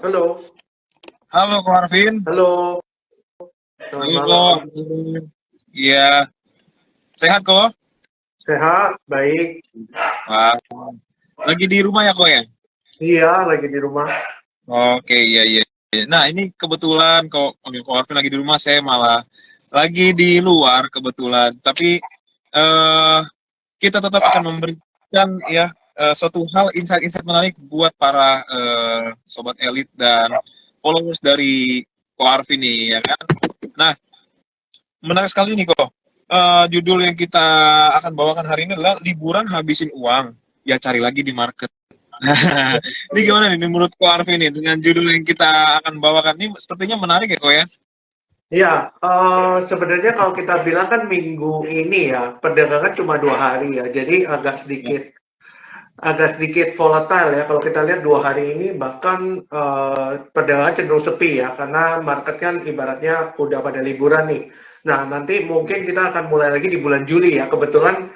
Halo, Halo, Ko Arvin. halo, selamat Halo, Ko. malam. Iya, sehat, Ko? Sehat, baik. Wah, lagi di rumah ya, Ko ya? Iya, lagi di rumah. Oke, iya, iya. Nah, ini kebetulan Ko Arvin lagi di rumah, saya malah lagi di luar kebetulan. Tapi eh kita tetap akan memberikan ya suatu hal insight-insight menarik buat para sobat elit dan followers dari Ko Arvin nih, ya kan? Nah, menarik sekali nih kok. Judul yang kita akan bawakan hari ini adalah liburan habisin uang. Ya cari lagi di market. Ini gimana nih menurut Ko Arfi nih dengan judul yang kita akan bawakan ini sepertinya menarik ya kok ya? Iya, sebenarnya kalau kita bilang kan minggu ini ya, perdagangan cuma 2 hari ya, jadi agak sedikit volatile ya. Kalau kita lihat 2 hari ini bahkan perdagangan cenderung sepi ya, karena market kan ibaratnya udah pada liburan nih. Nah, nanti mungkin kita akan mulai lagi di bulan Juli ya. Kebetulan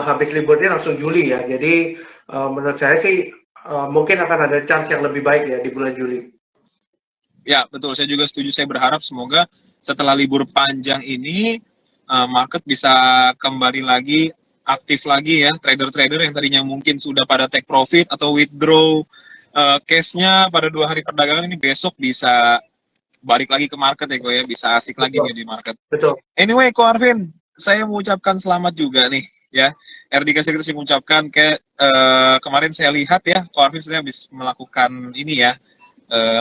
habis liburnya langsung Juli ya. Jadi menurut saya sih mungkin akan ada chance yang lebih baik ya di bulan Juli. Ya betul, saya juga setuju. Saya berharap semoga setelah libur panjang ini market bisa kembali lagi aktif lagi ya trader-trader yang tadinya mungkin sudah pada take profit atau withdraw cash-nya pada 2 hari perdagangan ini besok bisa balik lagi ke market ya kok ya, bisa asik lagi Betul, nih di market. betul. Anyway, Ko Arvin, saya mengucapkan selamat juga nih ya. RD Kasih kita mengucapkan kayak kemarin saya lihat ya, Ko Arvin sudah habis melakukan ini ya,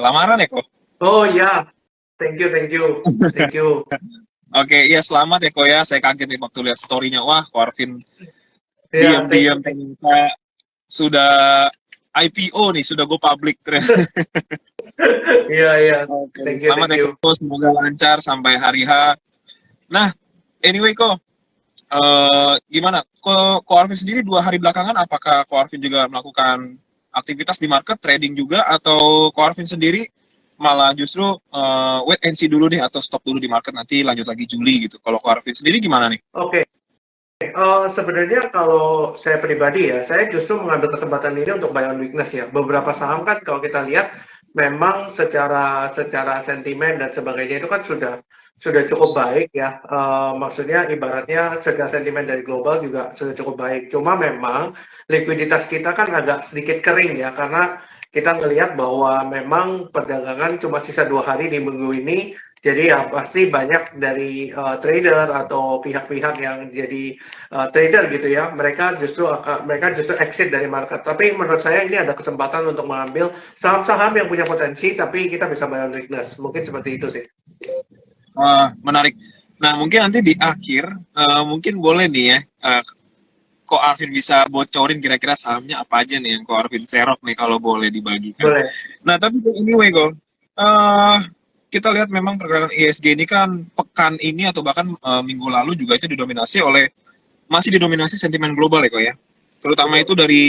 lamaran ya kok. Oh ya, thank you, thank you, thank you. Oke, iya selamat ya kok ya. Saya kaget nih waktu lihat story-nya. Wah, Ko Arvin Ya, thank diam-diam you, thank you. ternyata sudah IPO nih, sudah go public. Iya, iya, Oke, thank you, selamat thank ya you. kok, semoga lancar sampai hari H. Nah, anyway kok, gimana? Ko Arvin sendiri 2 hari belakangan, apakah Ko Arvin juga melakukan aktivitas di market, trading juga, atau Ko Arvin sendiri malah justru wait and see dulu nih, atau stop dulu di market, nanti lanjut lagi Juli gitu. Kalau Ko Arvin sendiri gimana nih? Oke. Sebenarnya kalau saya pribadi ya, saya justru mengambil kesempatan ini untuk buy on weakness ya. Beberapa saham kan kalau kita lihat memang secara secara sentimen dan sebagainya itu kan sudah cukup baik ya. Maksudnya ibaratnya secara sentimen dari global juga sudah cukup baik. Cuma memang likuiditas kita kan agak sedikit kering ya, karena kita ngelihat bahwa memang perdagangan cuma sisa 2 hari di minggu ini. Jadi ya pasti banyak dari trader atau pihak-pihak yang jadi trader gitu ya, mereka justru exit dari market. Tapi menurut saya ini ada kesempatan untuk mengambil saham-saham yang punya potensi, tapi kita bisa buy on weakness. Mungkin seperti itu sih. Wah, menarik. Nah, mungkin nanti di akhir, mungkin boleh nih ya, Ko Arvin bisa bocorin kira-kira sahamnya apa aja nih yang Ko Arvin serok nih kalau boleh dibagikan. Boleh. Nah, tapi anyway, Ko, kita lihat memang pergerakan ISG ini kan pekan ini atau bahkan minggu lalu juga itu masih didominasi sentimen global ya, Ko ya. Terutama Betul. itu dari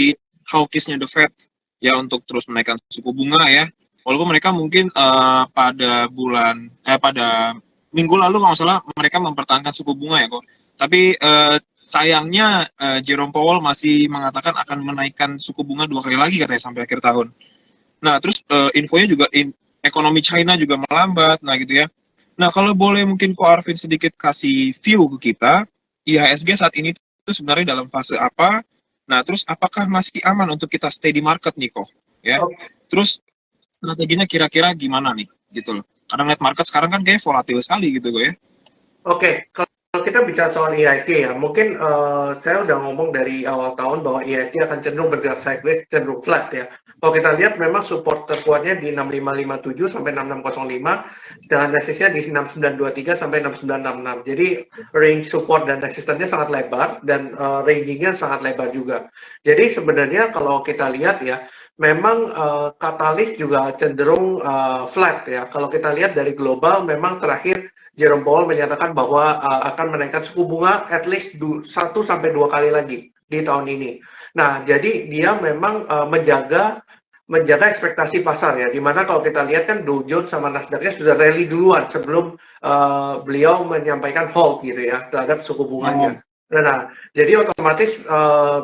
hawkishnya The Fed ya untuk terus menaikkan suku bunga ya. Walaupun mereka mungkin pada minggu lalu kalau nggak salah mereka mempertahankan suku bunga ya kok. Tapi sayangnya Jerome Powell masih mengatakan akan menaikkan suku bunga 2 kali lagi katanya sampai akhir tahun. Nah terus infonya juga ekonomi China juga melambat, nah gitu ya. Nah kalau boleh mungkin Ko Arvin sedikit kasih view ke kita, IHSG saat ini itu sebenarnya dalam fase apa? Nah terus apakah masih aman untuk kita stay di market nih kok? Ya, Oke. terus strateginya kira-kira gimana nih gitu loh. Karena net market sekarang kan kayak volatil sekali gitu gue ya. Oke, kalau kita bicara soal IHSG ya, mungkin saya udah ngomong dari awal tahun bahwa IHSG akan cenderung bergerak sideways, cenderung flat ya. Kalau kita lihat memang support terkuatnya di 6557 sampai 6605, dan resistnya di 6923 sampai 6966. Jadi range support dan resistennya sangat lebar, dan rangingnya sangat lebar juga. Jadi sebenarnya kalau kita lihat ya, memang katalis juga cenderung flat ya. Kalau kita lihat dari global, memang terakhir Jerome Powell menyatakan bahwa akan menaikkan suku bunga at least 1 sampai 2 kali lagi di tahun ini. Nah, jadi dia memang menjaga ekspektasi pasar ya. Dimana kalau kita lihat kan Dow Jones sama Nasdaq-nya sudah rally duluan sebelum beliau menyampaikan hold gitu ya terhadap suku Oh, bunganya. Nah, jadi otomatis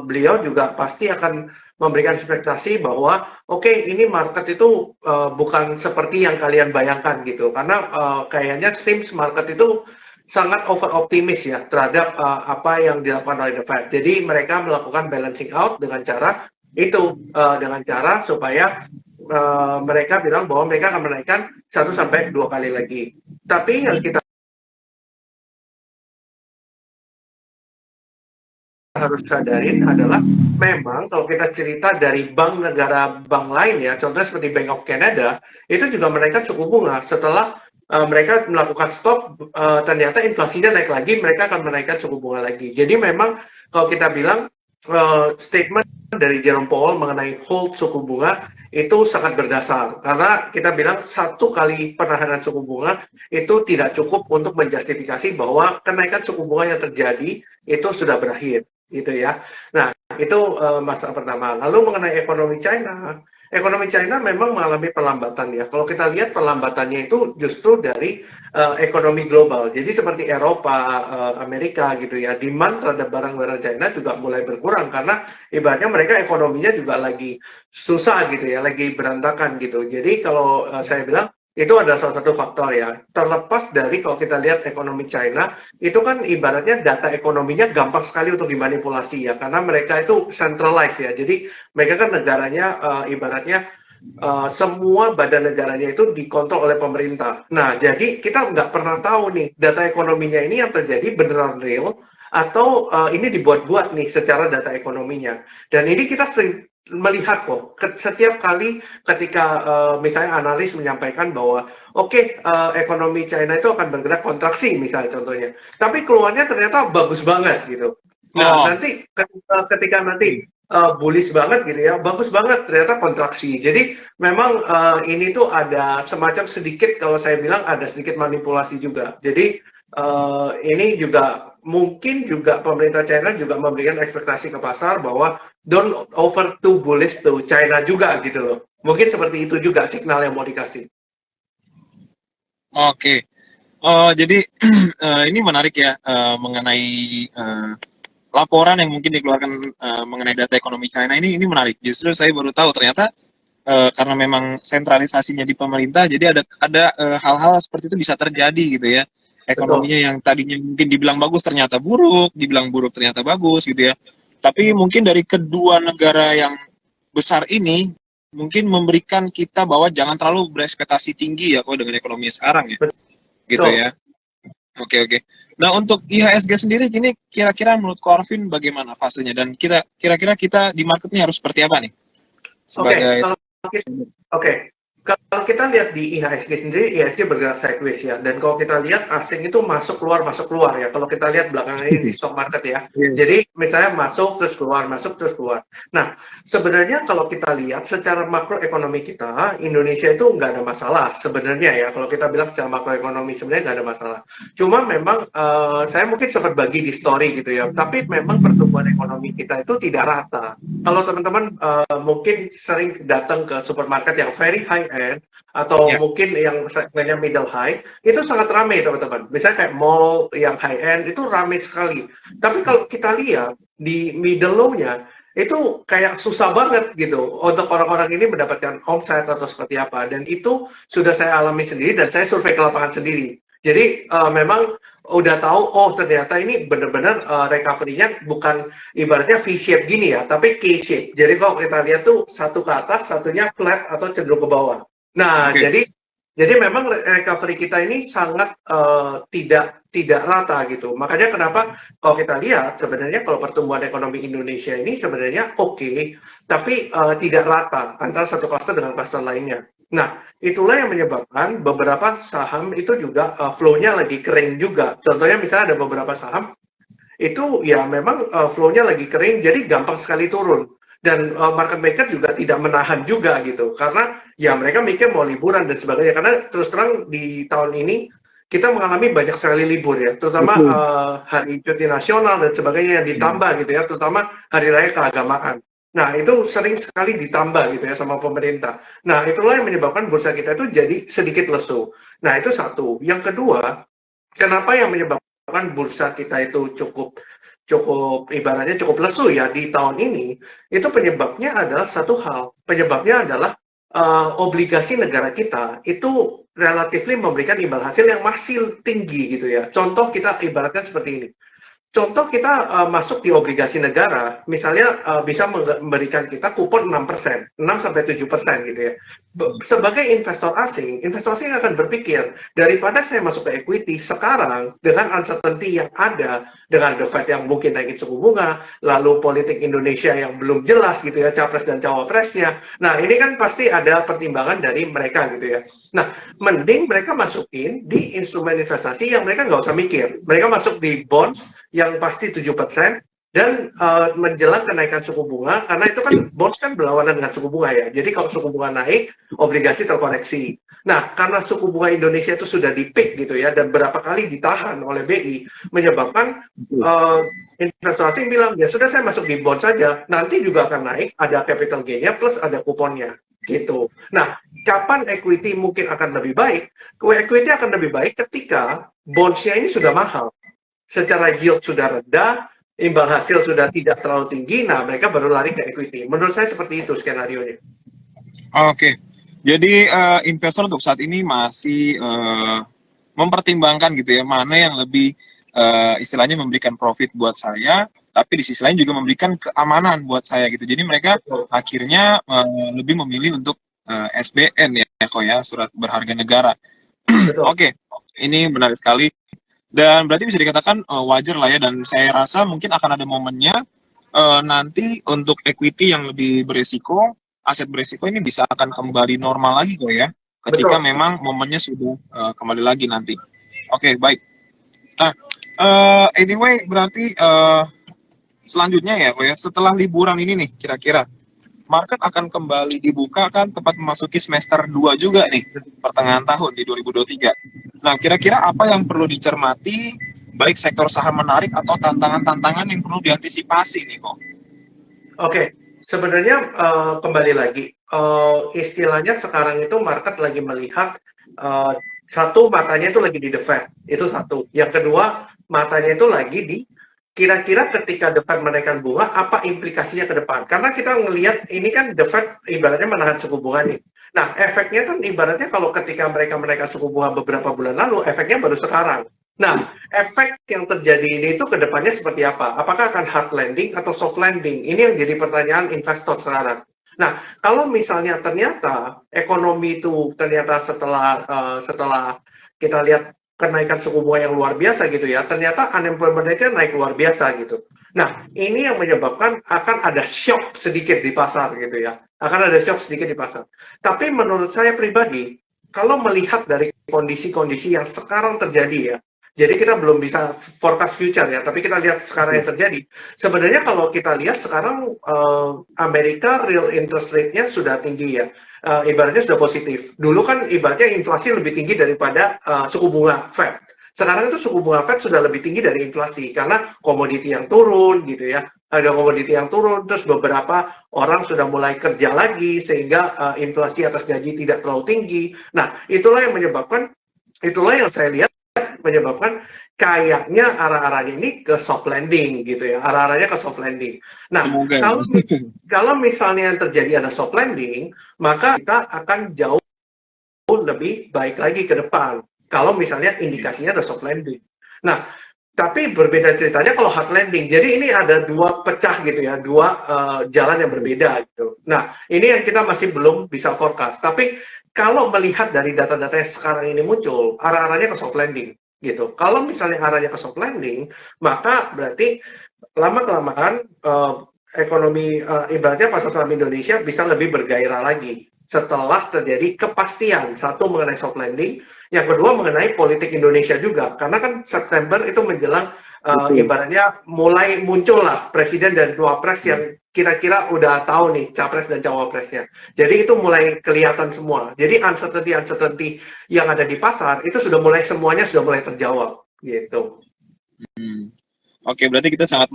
beliau juga pasti akan memberikan ekspektasi bahwa oke, ini market itu bukan seperti yang kalian bayangkan gitu, karena kayaknya seems market itu sangat over optimis ya terhadap apa yang dilakukan oleh the Fed. Jadi mereka melakukan balancing out dengan cara itu, dengan cara supaya mereka bilang bahwa mereka akan menaikkan 1 sampai 2 kali lagi. Tapi yang kita harus sadarin adalah memang kalau kita cerita dari bank negara bank lain ya, contohnya seperti Bank of Canada, itu juga menaikkan suku bunga setelah mereka melakukan stop, ternyata inflasinya naik lagi, mereka akan menaikkan suku bunga lagi. Jadi memang kalau kita bilang statement dari Jerome Powell mengenai hold suku bunga itu sangat berdasar karena kita bilang 1 kali penahanan suku bunga itu tidak cukup untuk menjustifikasi bahwa kenaikan suku bunga yang terjadi itu sudah berakhir gitu ya. Nah, itu masalah pertama. Lalu mengenai ekonomi China memang mengalami perlambatan ya. Kalau kita lihat perlambatannya itu justru dari ekonomi global. Jadi seperti Eropa, Amerika gitu ya, demand terhadap barang-barang China juga mulai berkurang karena ibaratnya mereka ekonominya juga lagi susah gitu ya, lagi berantakan gitu. Jadi kalau saya bilang itu ada salah satu faktor ya. Terlepas dari kalau kita lihat ekonomi China, itu kan ibaratnya data ekonominya gampang sekali untuk dimanipulasi ya, karena mereka itu centralized ya. Jadi mereka kan negaranya ibaratnya semua badan negaranya itu dikontrol oleh pemerintah. Nah, jadi kita nggak pernah tahu nih data ekonominya ini yang terjadi beneran real atau ini dibuat-buat nih secara data ekonominya. Dan ini kita melihat kok setiap kali ketika misalnya analis menyampaikan bahwa oke, ekonomi China itu akan bergerak kontraksi misalnya contohnya, tapi keluarnya ternyata bagus banget gitu. Nah, nanti ketika nanti bullish banget gitu ya, bagus banget ternyata kontraksi. Jadi memang ini tuh ada semacam sedikit, kalau saya bilang ada sedikit manipulasi juga. Jadi ini juga mungkin juga pemerintah China juga memberikan ekspektasi ke pasar bahwa don't over too bullish to China juga gitu loh. Mungkin seperti itu juga signal yang mau dikasih. Oke. Jadi ini menarik ya mengenai laporan yang mungkin dikeluarkan mengenai data ekonomi China ini menarik. Justru saya baru tahu ternyata karena memang sentralisasinya di pemerintah, jadi ada hal-hal seperti itu bisa terjadi gitu ya. Betul, Ekonominya yang tadinya mungkin dibilang bagus ternyata buruk, dibilang buruk ternyata bagus gitu ya. Tapi mungkin dari kedua negara yang besar ini mungkin memberikan kita bahwa jangan terlalu berekspektasi tinggi ya kalau dengan ekonomi sekarang ya, gitu betul. ya. Oke, oke. Nah, untuk IHSG sendiri gini kira-kira menurut Corvin bagaimana fasenya dan kita kira-kira kita di marketnya harus seperti apa nih Oke, sebagai kalau oke, kalau kita lihat di IHSG sendiri, IHSG bergerak sideways ya. Dan kalau kita lihat asing itu masuk keluar ya. Kalau kita lihat belakangan ini di stock market ya. Iya. Jadi misalnya masuk terus keluar, masuk terus keluar. Nah, sebenarnya kalau kita lihat secara makroekonomi kita, Indonesia itu nggak ada masalah sebenarnya ya. Kalau kita bilang secara makroekonomi sebenarnya nggak ada masalah. Cuma memang saya mungkin sempat bagi di story gitu ya. Tapi memang pertumbuhan ekonomi kita itu tidak rata. Kalau teman-teman mungkin sering datang ke supermarket yang very high end atau Ya. mungkin yang segmennya middle high, itu sangat ramai teman-teman. Misalnya kayak mall yang high end itu ramai sekali. Tapi kalau kita lihat di middle low-nya itu kayak susah banget gitu untuk orang-orang ini mendapatkan omset atau seperti apa. Dan itu sudah saya alami sendiri dan saya survei ke lapangan sendiri. Jadi memang udah tahu, oh ternyata ini benar-benar recovery-nya bukan ibaratnya V-shape gini ya, tapi K-shape. Jadi kalau kita lihat tuh satu ke atas, satunya flat atau cenderung ke bawah. Nah, Oke. jadi memang recovery kita ini sangat tidak rata gitu. Makanya kenapa kalau kita lihat sebenarnya kalau pertumbuhan ekonomi Indonesia ini sebenarnya oke, tapi tidak rata antara satu klaster dengan klaster lainnya. Nah, itulah yang menyebabkan beberapa saham itu juga flow-nya lagi kering juga. Contohnya misalnya ada beberapa saham itu ya memang flow-nya lagi kering, jadi gampang sekali turun. Dan market maker juga tidak menahan juga gitu, karena ya mereka mikir mau liburan dan sebagainya. Karena terus terang di tahun ini kita mengalami banyak sekali libur ya, terutama Betul. hari cuti nasional dan sebagainya yang ditambah gitu ya, terutama hari raya keagamaan. Nah, itu sering sekali ditambah gitu ya sama pemerintah. Nah, itulah yang menyebabkan bursa kita itu jadi sedikit lesu. Nah, itu satu. Yang kedua, kenapa yang menyebabkan bursa kita itu cukup cukup ibaratnya cukup lesu ya di tahun ini, itu penyebabnya adalah satu hal. Penyebabnya adalah obligasi negara kita itu relatifly memberikan imbal hasil yang masih tinggi gitu ya. Contoh kita ibaratkan seperti ini. Contoh kita masuk di obligasi negara, misalnya bisa memberikan kita kupon 6%, 6-7% gitu ya. Sebagai investor asing akan berpikir, daripada saya masuk ke equity sekarang dengan uncertainty yang ada, dengan The Fed yang mungkin naikin suku bunga, lalu politik Indonesia yang belum jelas gitu ya, capres dan cawapresnya. Nah, ini kan pasti ada pertimbangan dari mereka gitu ya. Nah, mending mereka masukin di instrumen investasi yang mereka nggak usah mikir. Mereka masuk di bonds yang pasti 7% dan menjelang kenaikan suku bunga, karena itu kan bonds kan berlawanan dengan suku bunga ya. Jadi kalau suku bunga naik, obligasi terkoreksi. Nah, karena suku bunga Indonesia itu sudah di peak gitu ya, dan berapa kali ditahan oleh BI, menyebabkan investor asing bilang, ya sudah saya masuk di bond saja, nanti juga akan naik, ada capital gain-nya plus ada kuponnya. Gitu. Nah, kapan equity mungkin akan lebih baik? Equity akan lebih baik ketika bonds-nya ini sudah mahal. Secara yield sudah rendah, imbal hasil sudah tidak terlalu tinggi, nah mereka baru lari ke equity. Menurut saya seperti itu skenario-nya. Oke, jadi investor untuk saat ini masih mempertimbangkan gitu ya, mana yang lebih istilahnya memberikan profit buat saya, tapi di sisi lain juga memberikan keamanan buat saya gitu. Jadi mereka akhirnya lebih memilih untuk SBN ya, kok ya, surat berharga negara. Oke, ini benar sekali. Dan berarti bisa dikatakan wajar lah ya, dan saya rasa mungkin akan ada momennya nanti untuk equity yang lebih beresiko, aset beresiko ini bisa akan kembali normal lagi kok ya, ketika memang momennya sudah kembali lagi nanti. Oke, baik. Nah, anyway, berarti selanjutnya ya kok ya, setelah liburan ini nih, kira-kira market akan kembali dibuka kan tepat memasuki semester 2 juga nih, pertengahan tahun di 2023. Nah, kira-kira apa yang perlu dicermati, baik sektor saham menarik atau tantangan-tantangan yang perlu diantisipasi nih kok? Oke, sebenarnya kembali lagi, istilahnya sekarang itu market lagi melihat, satu matanya itu lagi di The Fed, itu satu. Yang kedua, matanya itu lagi di kira-kira ketika The Fed menaikkan bunga, apa implikasinya ke depan? Karena kita ngelihat ini kan The Fed ibaratnya menahan suku bunga nih. Nah, efeknya kan ibaratnya kalau ketika mereka menaikkan suku bunga beberapa bulan lalu, efeknya baru sekarang. Nah, efek yang terjadi ini itu ke depannya seperti apa? Apakah akan hard landing atau soft landing? Ini yang jadi pertanyaan investor sekarang. Nah, kalau misalnya ternyata ekonomi itu ternyata setelah kita lihat kenaikan suku bunga yang luar biasa gitu ya, ternyata unemployment rate-nya naik luar biasa gitu. Nah, ini yang menyebabkan akan ada shock sedikit di pasar gitu ya. Akan ada shock sedikit di pasar. Tapi menurut saya pribadi, kalau melihat dari kondisi-kondisi yang sekarang terjadi ya, jadi kita belum bisa forecast future ya, tapi kita lihat sekarang yang terjadi. Sebenarnya kalau kita lihat sekarang Amerika real interest rate-nya sudah tinggi ya. Ibaratnya sudah positif. Dulu kan ibaratnya inflasi lebih tinggi daripada suku bunga Fed. Sekarang itu suku bunga Fed sudah lebih tinggi dari inflasi karena komoditi yang turun gitu ya. Ada komoditi yang turun, terus beberapa orang sudah mulai kerja lagi sehingga inflasi atas gaji tidak terlalu tinggi. Nah, itulah yang saya lihat menyebabkan kayaknya arah-arahnya ini ke soft landing gitu ya, arah-arahnya ke soft landing. Nah, kalau misalnya yang terjadi ada soft landing, maka kita akan jauh lebih baik lagi ke depan. Kalau misalnya indikasinya ada soft landing. Nah, tapi berbeda ceritanya kalau hard landing. Jadi ini ada dua pecah gitu ya, dua jalan yang berbeda gitu. Nah, ini yang kita masih belum bisa forecast. Tapi kalau melihat dari data-data yang sekarang ini muncul, arah-arahnya ke soft landing gitu. Kalau misalnya arahnya ke soft landing, maka berarti lama-kelamaan ekonomi ibaratnya pasar saham Indonesia bisa lebih bergairah lagi setelah terjadi kepastian, satu mengenai soft landing, yang kedua mengenai politik Indonesia juga, karena kan September itu menjelang ibaratnya mulai muncul lah presiden dan wapres yang kira-kira udah tahu nih capres dan cawapresnya. Jadi itu mulai kelihatan semua. Jadi uncertainty yang ada di pasar itu semuanya sudah mulai terjawab gitu. Oke, berarti kita sangat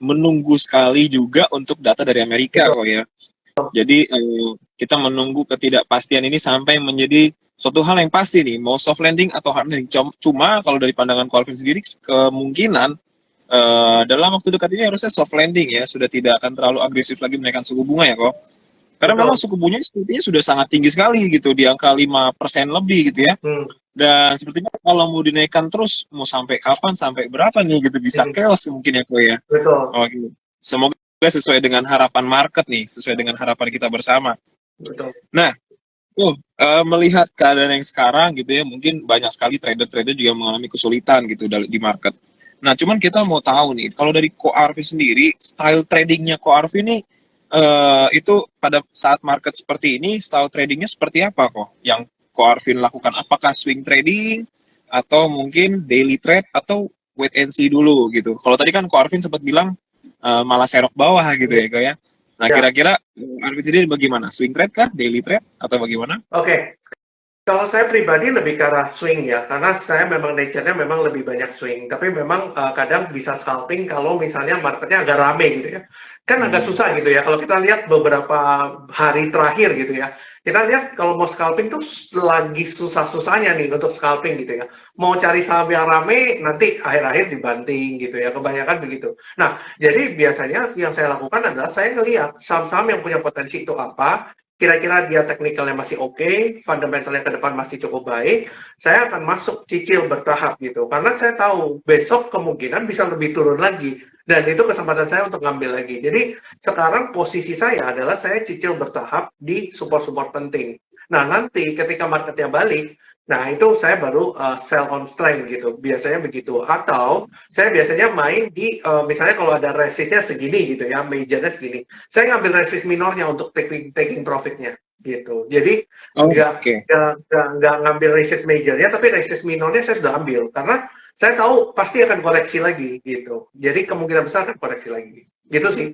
menunggu sekali juga untuk data dari Amerika kok ya. Jadi kita menunggu ketidakpastian ini sampai menjadi suatu hal yang pasti nih, mau soft landing atau hard landing. Cuma kalau dari pandangan Calvin sendiri, kemungkinan dalam waktu dekat ini harusnya soft landing ya, sudah tidak akan terlalu agresif lagi menaikkan suku bunga ya kok. Karena memang Betul. suku bunganya sepertinya sudah sangat tinggi sekali gitu, di angka 5% lebih gitu ya. Hmm. Dan sepertinya kalau mau dinaikkan terus, mau sampai kapan, sampai berapa nih gitu, bisa Hmm. chaos mungkin ya kok ya. Betul. Oke. Semoga sesuai dengan harapan market nih, sesuai dengan harapan kita bersama. Betul. Nah, melihat keadaan yang sekarang gitu ya, mungkin banyak sekali trader-trader juga mengalami kesulitan gitu di market. Nah, cuman kita mau tahu nih, kalau dari Ko Arfi sendiri, style tradingnya Ko Arfi ini itu pada saat market seperti ini, style tradingnya seperti apa kok? Yang Ko Arfi lakukan? Apakah swing trading atau mungkin daily trade atau wait and see dulu gitu? Kalau tadi kan Ko Arvin sempat bilang malah serok bawah gitu Hmm. ya, kak ya. Nah, Ya. kira-kira Arvin sendiri bagaimana? Swing trade kah? Daily trade? Atau bagaimana? Oke. Kalau saya pribadi lebih ke arah swing ya, karena saya memang nature-nya memang lebih banyak swing. Tapi memang kadang bisa scalping kalau misalnya marketnya agak rame gitu ya. Kan agak Hmm. susah gitu ya. Kalau kita lihat beberapa hari terakhir gitu ya, kita lihat kalau mau scalping tuh lagi susah-susahnya nih untuk scalping gitu ya. Mau cari saham yang rame, nanti akhir-akhir dibanting gitu ya. Kebanyakan begitu. Nah, jadi biasanya yang saya lakukan adalah saya ngelihat saham-saham yang punya potensi itu apa, kira-kira dia teknikalnya masih oke, fundamentalnya ke depan masih cukup baik, saya akan masuk cicil bertahap gitu. Karena saya tahu besok kemungkinan bisa lebih turun lagi. Dan itu kesempatan saya untuk ngambil lagi. Jadi sekarang posisi saya adalah saya cicil bertahap di support-support penting. Nah nanti ketika marketnya balik, nah itu saya baru sell on strength gitu. Biasanya begitu. Atau saya biasanya main di, misalnya kalau ada resistnya segini gitu ya, majornya segini, saya ngambil resist minornya untuk taking profitnya gitu. Jadi nggak Oke. nggak ngambil resist majornya, tapi resist minornya saya sudah ambil karena saya tahu pasti akan koreksi lagi gitu. Jadi kemungkinan besar akan koreksi lagi. Gitu sih.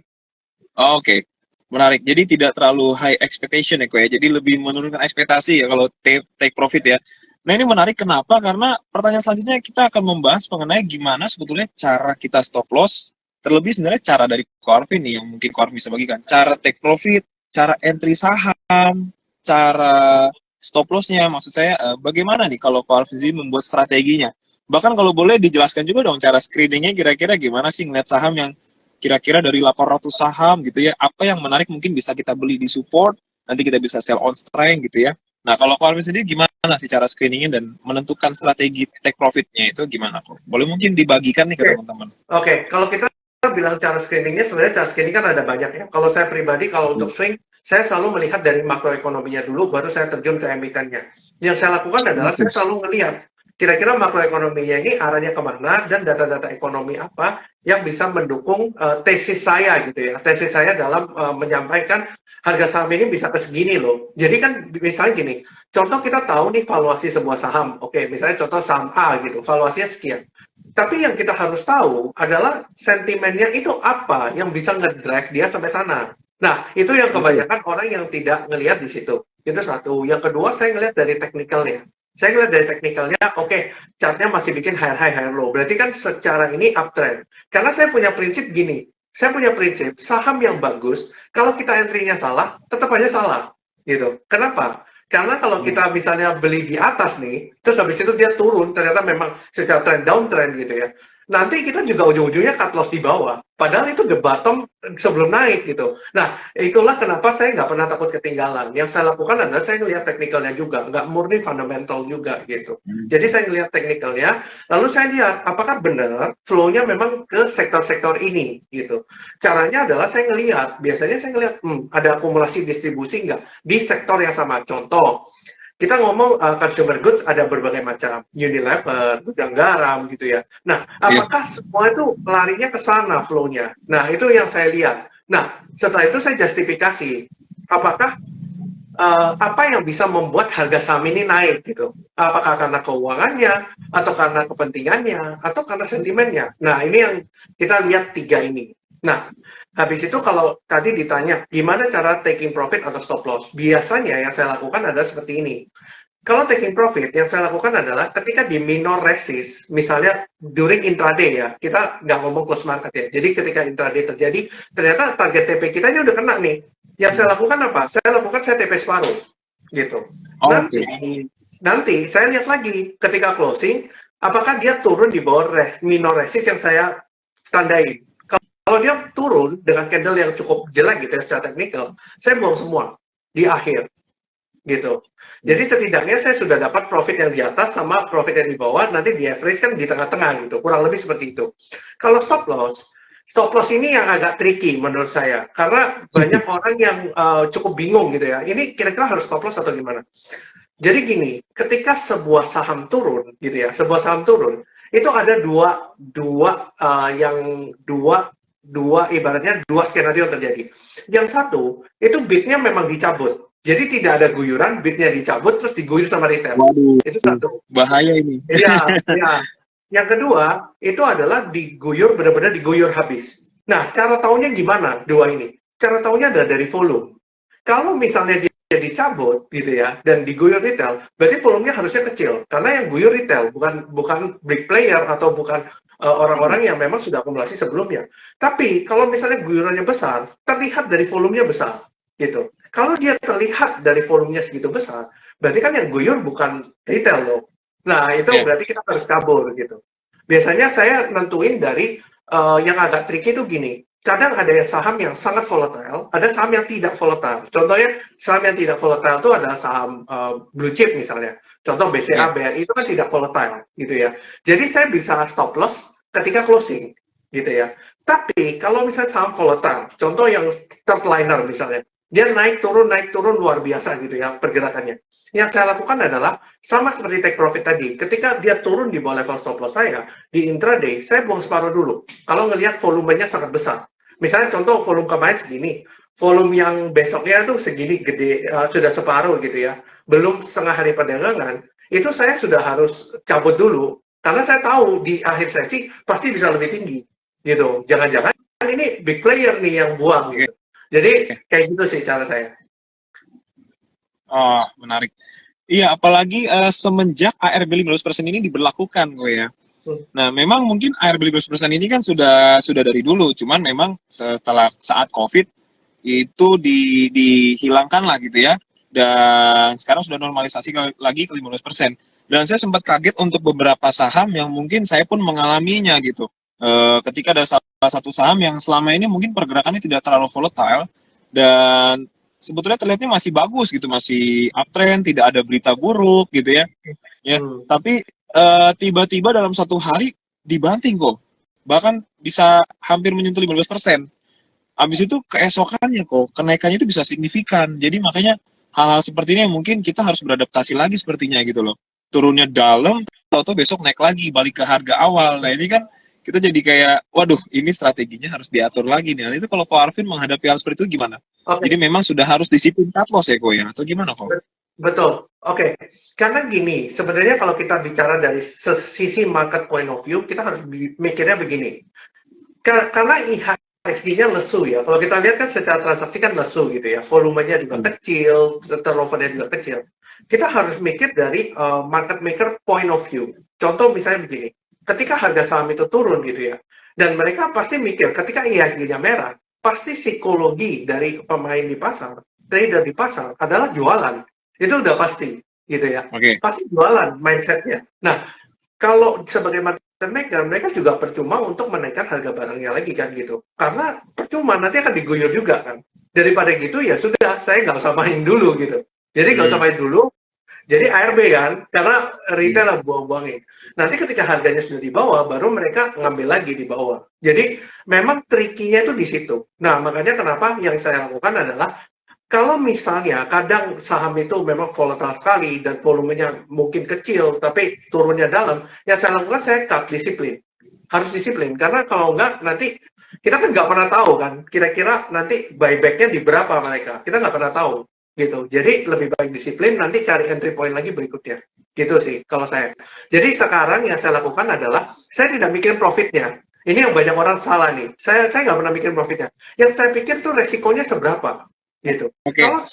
Oke. Menarik. Jadi tidak terlalu high expectation ya kok ya. Jadi lebih menurunkan ekspektasi ya kalau take profit ya. Nah, ini menarik kenapa? Karena pertanyaan selanjutnya kita akan membahas mengenai gimana sebetulnya cara kita stop loss. Terlebih sebenarnya cara dari Corvin nih yang mungkin Corvin bisa bagikan. Cara take profit, cara entry saham, cara stop loss-nya. Maksud saya bagaimana nih kalau Corvin sendiri membuat strateginya? Bahkan kalau boleh dijelaskan juga dong cara screeningnya kira-kira gimana sih ngeliat saham yang kira-kira dari 800 saham gitu ya, apa yang menarik mungkin bisa kita beli di support, nanti kita bisa sell on strength gitu ya. Nah, kalau Ko Alvin sendiri gimana sih cara screeningnya dan menentukan strategi take profitnya itu gimana kok? Boleh mungkin dibagikan nih ke Oke. teman-teman. Oke, kalau kita bilang cara screeningnya, sebenarnya cara screening kan ada banyak ya. Kalau saya pribadi, kalau untuk swing, saya selalu melihat dari makroekonominya dulu, baru saya terjun ke emitennya. Yang saya lakukan adalah saya selalu melihat kira-kira makroekonominya ini arahnya kemana dan data-data ekonomi apa yang bisa mendukung tesis saya gitu ya. Tesis saya dalam menyampaikan harga saham ini bisa ke segini loh. Jadi kan misalnya gini, contoh kita tahu nih valuasi sebuah saham. Oke, misalnya contoh saham A gitu, valuasinya sekian. Tapi yang kita harus tahu adalah sentimennya itu apa yang bisa ngedrive dia sampai sana. Nah, itu yang Betul. kebanyakan orang yang tidak ngelihat di situ. Itu satu. Yang kedua, saya ngelihat dari teknikalnya. Saya ngelihat dari teknikalnya, oke, chartnya masih bikin higher high, higher low. Berarti kan secara ini uptrend. Karena saya punya prinsip gini, saya punya prinsip, saham yang bagus, kalau kita entry-nya salah, tetap aja salah. Gitu. Kenapa? Karena kalau kita misalnya beli di atas nih, terus habis itu dia turun, ternyata memang secara trend downtrend gitu ya. Nanti kita juga ujung-ujungnya cut loss di bawah. Padahal itu the bottom sebelum naik gitu. Nah, itulah kenapa saya nggak pernah takut ketinggalan. Yang saya lakukan adalah saya ngelihat teknikalnya juga, nggak murni fundamental juga gitu. Jadi saya ngelihat teknikalnya, lalu saya lihat apakah benar flow-nya memang ke sektor-sektor ini gitu. Caranya adalah saya ngelihat, biasanya saya ngelihat ada akumulasi distribusi nggak di sektor yang sama. Contoh, kita ngomong consumer goods ada berbagai macam, Unilever, gudang garam gitu ya. Nah, Iya. apakah semua itu larinya ke sana flow-nya? Nah, itu yang saya lihat. Nah, setelah itu saya justifikasi, apakah apa yang bisa membuat harga saham ini naik gitu? Apakah karena keuangannya, atau karena kepentingannya, atau karena sentimennya? Nah, ini yang kita lihat tiga ini. Nah, habis itu kalau tadi ditanya gimana cara taking profit atau stop loss, biasanya yang saya lakukan adalah seperti ini. Kalau taking profit, yang saya lakukan adalah ketika di minor resist, misalnya during intraday ya, kita nggak ngomong close market ya. Jadi ketika intraday terjadi, ternyata target TP kita udah kena nih. Yang saya lakukan apa? Saya lakukan saya TP separuh, gitu. Oke. Nanti saya lihat lagi ketika closing, apakah dia turun di bawah minor resist yang saya tandain. Kalau dia turun dengan candle yang cukup jelek gitu ya secara teknikal, saya buang semua di akhir gitu. Jadi setidaknya saya sudah dapat profit yang di atas sama profit yang di bawah, nanti di average kan di tengah-tengah gitu, kurang lebih seperti itu. Kalau stop loss ini yang agak tricky menurut saya, karena banyak orang yang cukup bingung gitu ya, ini kira-kira harus stop loss atau gimana. Jadi gini, ketika sebuah saham turun gitu ya, sebuah saham turun, itu ada ibaratnya dua skenario terjadi. Yang satu, itu bidnya memang dicabut. Jadi tidak ada guyuran, bidnya dicabut, terus diguyur sama retail. Waduh, Itu satu. bahaya ini. Iya, iya. Yang kedua, itu adalah diguyur, benar-benar diguyur habis. Nah, cara tahunya gimana dua ini? Cara tahunya adalah dari volume. Kalau misalnya dia dicabut gitu ya, dan diguyur retail, berarti volumenya harusnya kecil. Karena yang guyur retail, bukan big player atau bukan orang-orang yang memang sudah akumulasi sebelumnya. Tapi kalau misalnya guyurannya besar, terlihat dari volumenya besar. Gitu. Kalau dia terlihat dari volumenya segitu besar, berarti kan yang guyur bukan retail loh. Nah, itu berarti kita harus kabur gitu. Biasanya saya nentuin dari yang agak tricky itu gini. Kadang ada saham yang sangat volatile, ada saham yang tidak volatile. Contohnya, saham yang tidak volatile itu adalah saham blue chip misalnya. Contoh BCA, BRI itu kan tidak volatile gitu ya. Jadi saya bisa stop loss ketika closing gitu ya. Tapi kalau misalnya saham volatile, contoh yang third liner misalnya, dia naik turun luar biasa gitu ya pergerakannya. Yang saya lakukan adalah sama seperti take profit tadi. Ketika dia turun di bawah level stop loss saya di intraday, saya buang separuh dulu. Kalau ngelihat volumenya sangat besar. Misalnya contoh volume kemarin segini, volume yang besoknya tuh segini gede, sudah separuh gitu ya. Belum setengah hari perdagangan, itu saya sudah harus cabut dulu. Karena saya tahu di akhir sesi pasti bisa lebih tinggi. Gitu. Jangan-jangan ini big player nih yang buang gitu. Jadi kayak gitu sih cara saya. Oh, menarik. Iya, apalagi semenjak ARB 15% ini diberlakukan, gue ya. Nah, memang mungkin ARB 15% ini kan sudah dari dulu, cuman memang setelah saat COVID itu dihilangkan lah gitu ya. Dan sekarang sudah normalisasi lagi ke 15%. Dan saya sempat kaget untuk beberapa saham yang mungkin saya pun mengalaminya gitu. Ketika ada salah satu saham yang selama ini mungkin pergerakannya tidak terlalu volatile dan sebetulnya terlihatnya masih bagus gitu, masih uptrend, tidak ada berita buruk gitu ya. Ya, tapi tiba-tiba dalam satu hari dibanting kok. Bahkan bisa hampir menyentuh 15%. Habis itu keesokannya kok kenaikannya itu bisa signifikan. Jadi makanya hal-hal seperti ini yang mungkin kita harus beradaptasi lagi sepertinya gitu loh. Turunnya dalam, atau besok naik lagi balik ke harga awal. Nah, ini kan kita jadi kayak, waduh, ini strateginya harus diatur lagi nih. Nah, itu kalau Ko Arvin menghadapi hal seperti itu gimana? Okay. Jadi memang sudah harus disiplin cut loss ya, Ko ya? Atau gimana, Ko? Betul. Oke. Karena gini, sebenarnya kalau kita bicara dari sisi market point of view, kita harus mikirnya begini. Karena IHSG-nya lesu ya. Kalau kita lihat kan secara transaksi kan lesu gitu ya. Volumenya juga kecil, turnover-nya juga kecil. Kita harus mikir dari market maker point of view. Contoh misalnya begini. Ketika harga saham itu turun gitu ya, dan mereka pasti mikir ketika IHSG-nya merah, pasti psikologi dari pemain di pasar, trader di pasar adalah jualan. Itu udah pasti gitu ya. Pasti jualan mindsetnya. Nah, kalau sebagai market maker, mereka juga percuma untuk menaikkan harga barangnya lagi kan gitu. Karena percuma, nanti akan diguyur juga kan. Daripada gitu ya sudah, saya nggak usah main dulu gitu. Jadi nggak usah main dulu, jadi ARB kan, karena retail lah buang-buangin. Nanti ketika harganya sudah di bawah, baru mereka ngambil lagi di bawah. Jadi memang trikinya itu di situ. Nah, makanya kenapa yang saya lakukan adalah, kalau misalnya kadang saham itu memang volatile sekali dan volumenya mungkin kecil, tapi turunnya dalam, yang saya lakukan saya cut disiplin. Harus disiplin, karena kalau enggak nanti, kita kan nggak pernah tahu kan, kira-kira nanti buyback-nya di berapa mereka. Kita nggak pernah tahu. Gitu. Jadi lebih baik disiplin, nanti cari entry point lagi berikutnya. Gitu sih kalau saya. Jadi sekarang yang saya lakukan adalah saya tidak mikir profitnya. Ini yang banyak orang salah nih. Saya nggak pernah mikir profitnya. Yang saya pikir tuh resikonya seberapa. Gitu. Kalau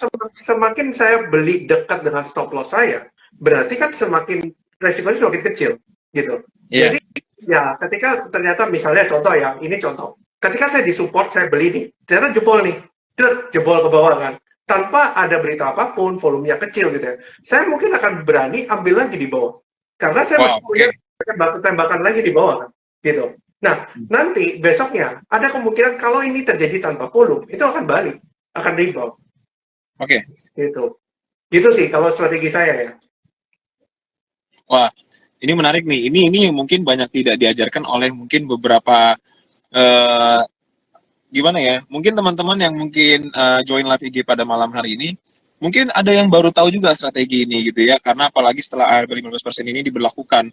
semakin saya beli dekat dengan stop loss saya, berarti kan semakin resikonya semakin kecil. Gitu. Jadi ya ketika ternyata misalnya contoh ya, ini contoh. Ketika saya disupport, saya beli nih. Ternyata jebol nih. Jebol ke bawah kan. Tanpa ada berita apapun, volumenya kecil gitu ya. Saya mungkin akan berani ambil lagi di bawah. Karena saya masih punya tembakan lagi di bawah kan. Gitu. Nah, nanti besoknya ada kemungkinan kalau ini terjadi tanpa volume, itu akan balik, akan rebound. Oke. Gitu. Gitu sih kalau strategi saya ya. Wah, ini menarik nih. Ini mungkin banyak tidak diajarkan oleh mungkin beberapa eh, gimana ya? Mungkin teman-teman yang mungkin join live IG pada malam hari ini, mungkin ada yang baru tahu juga strategi ini gitu ya. Karena apalagi setelah ARB 15% ini diberlakukan,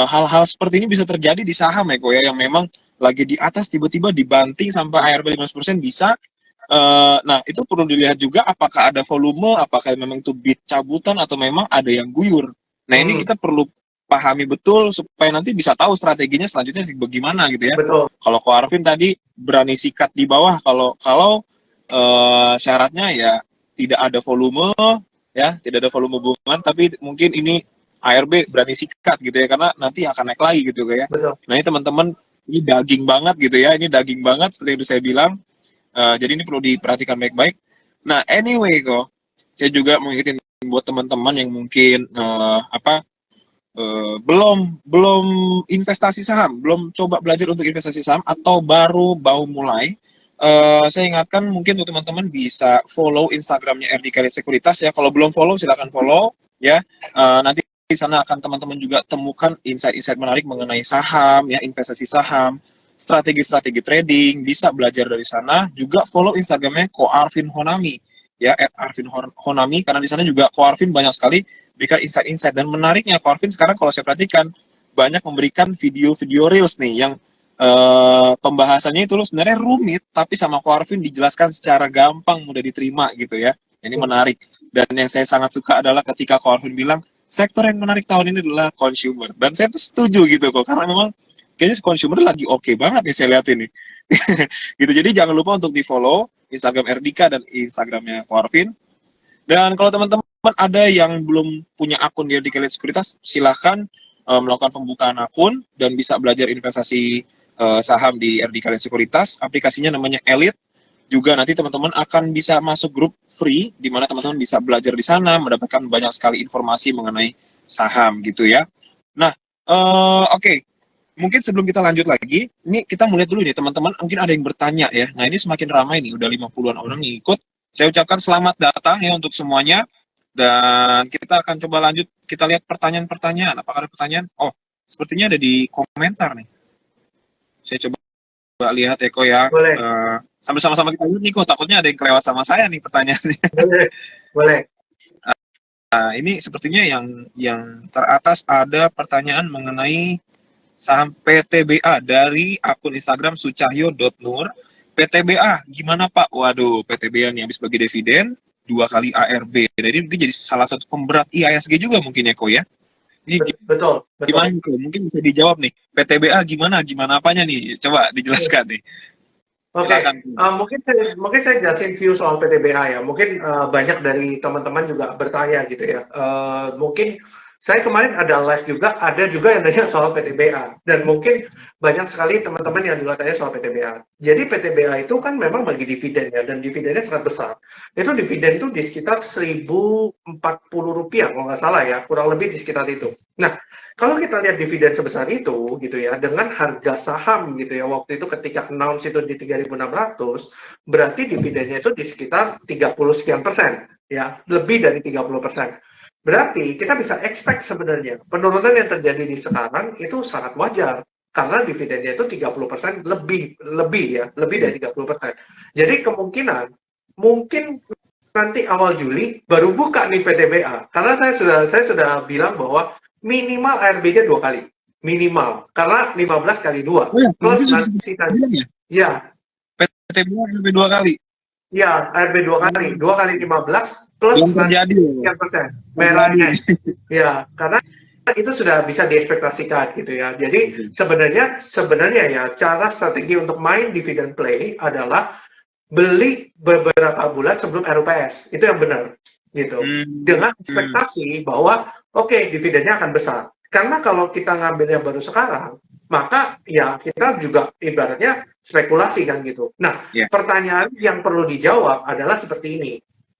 hal-hal seperti ini bisa terjadi di saham ya, kok ya, yang memang lagi di atas tiba-tiba dibanting sampai ARB 15% bisa. Nah, itu perlu dilihat juga apakah ada volume, apakah memang itu bid cabutan atau memang ada yang guyur. Nah, ini kita perlu pahami betul supaya nanti bisa tahu strateginya selanjutnya bagaimana gitu ya. Betul. Kalau Ko Arvin tadi berani sikat di bawah, kalau syaratnya ya tidak ada volume, ya tidak ada volume hubungan, tapi mungkin ini ARB berani sikat gitu ya, karena nanti akan naik lagi gitu ya. Betul. Nah, ini teman-teman, ini daging banget gitu ya, ini daging banget seperti yang saya bilang. Jadi ini perlu diperhatikan baik-baik. Nah, anyway kok, saya juga mengingetin buat teman-teman yang mungkin belum investasi saham, belum coba belajar untuk investasi saham atau baru mau mulai. Saya ingatkan mungkin untuk teman-teman bisa follow Instagramnya RD Khalid Sekuritas ya. Kalau belum follow silakan follow ya. Nanti di sana akan teman-teman juga temukan insight-insight menarik mengenai saham ya, investasi saham, strategi-strategi trading, bisa belajar dari sana. Juga follow Instagramnya Ko Arvin Honami ya, @Arvin Honami, karena di sana juga Ko Arvin banyak sekali berikan insight-insight. Dan menariknya Ko Arvin sekarang kalau saya perhatikan banyak memberikan video-video reels nih yang pembahasannya itu loh sebenarnya rumit, tapi sama Ko Arvin dijelaskan secara gampang, mudah diterima gitu ya. Ini menarik. Dan yang saya sangat suka adalah ketika Ko Arvin bilang sektor yang menarik tahun ini adalah consumer. Dan saya tuh setuju gitu kok, karena memang kayaknya consumer lagi oke banget nih saya lihat ini. Gitu. Jadi jangan lupa untuk di-follow Instagram Erdika dan Instagramnya Ko Arvin. Dan kalau teman-teman ada yang belum punya akun di Erdika Sekuritas, silahkan melakukan pembukaan akun dan bisa belajar investasi saham di Erdika Sekuritas. Aplikasinya namanya Elite. Juga nanti teman-teman akan bisa masuk grup free, di mana teman-teman bisa belajar di sana, mendapatkan banyak sekali informasi mengenai saham gitu ya. Nah, oke. Mungkin sebelum kita lanjut lagi, ini kita mulai dulu nih teman-teman, mungkin ada yang bertanya ya. Nah, ini semakin ramai nih, udah 50-an orang yang ikut. Saya ucapkan selamat datang ya untuk semuanya. Dan kita akan coba lanjut, kita lihat pertanyaan-pertanyaan. Apakah ada pertanyaan? Oh, sepertinya ada di komentar nih. Saya coba lihat ya, Ko ya. Boleh. Sambil sama-sama kita lihat nih, Ko. Takutnya ada yang kelewat sama saya nih pertanyaannya. Boleh. Nah, ini sepertinya yang teratas ada pertanyaan mengenai saham PTBA dari akun Instagram sucahyo.nur. PTBA gimana Pak? Waduh, PTBA nih habis bagi dividen 2 kali ARB. Jadi mungkin jadi salah satu pemberat IHSG juga mungkin ya, Ko ya. Ini betul. Gimana Ko? Mungkin bisa dijawab nih. PTBA gimana apanya nih? Coba dijelaskan nih. Oke, mungkin saya jelasin view soal PTBA ya. Mungkin banyak dari teman-teman juga bertanya gitu ya. Mungkin saya kemarin ada live juga, ada juga yang tanya soal PTBA. Dan mungkin banyak sekali teman-teman yang juga tanya soal PTBA. Jadi PTBA itu kan memang bagi dividen ya, dan dividennya sangat besar. Itu dividen itu di sekitar Rp1.040 kalau nggak salah ya, kurang lebih di sekitar itu. Nah, kalau kita lihat dividen sebesar itu gitu ya, dengan harga saham gitu ya, waktu itu ketika announce itu di 3.600, berarti dividennya itu di sekitar 30 sekian persen ya, lebih dari 30%. Berarti kita bisa expect sebenarnya penurunan yang terjadi di sekarang itu sangat wajar karena dividennya itu 30% lebih ya, lebih dari 30%. Jadi kemungkinan mungkin nanti awal Juli baru buka nih PTBA, karena saya sudah bilang bahwa minimal ARB-nya 2 kali. Minimal. Karena 15 kali 2. Plus nanti ya. PTBA ARB 2 kali. Ya, ARB 2 kali. 2 kali 15 plus sekian persen. Merahnya. Ya, karena itu sudah bisa diekspektasikan gitu ya. Jadi sebenarnya ya cara strategi untuk main dividend play adalah beli beberapa bulan sebelum RUPS. Itu yang benar gitu. Dengan ekspektasi bahwa oke, dividennya akan besar. Karena kalau kita ngambilnya baru sekarang, maka ya kita juga ibaratnya spekulasi kan gitu. Nah, pertanyaan yang perlu dijawab adalah seperti ini.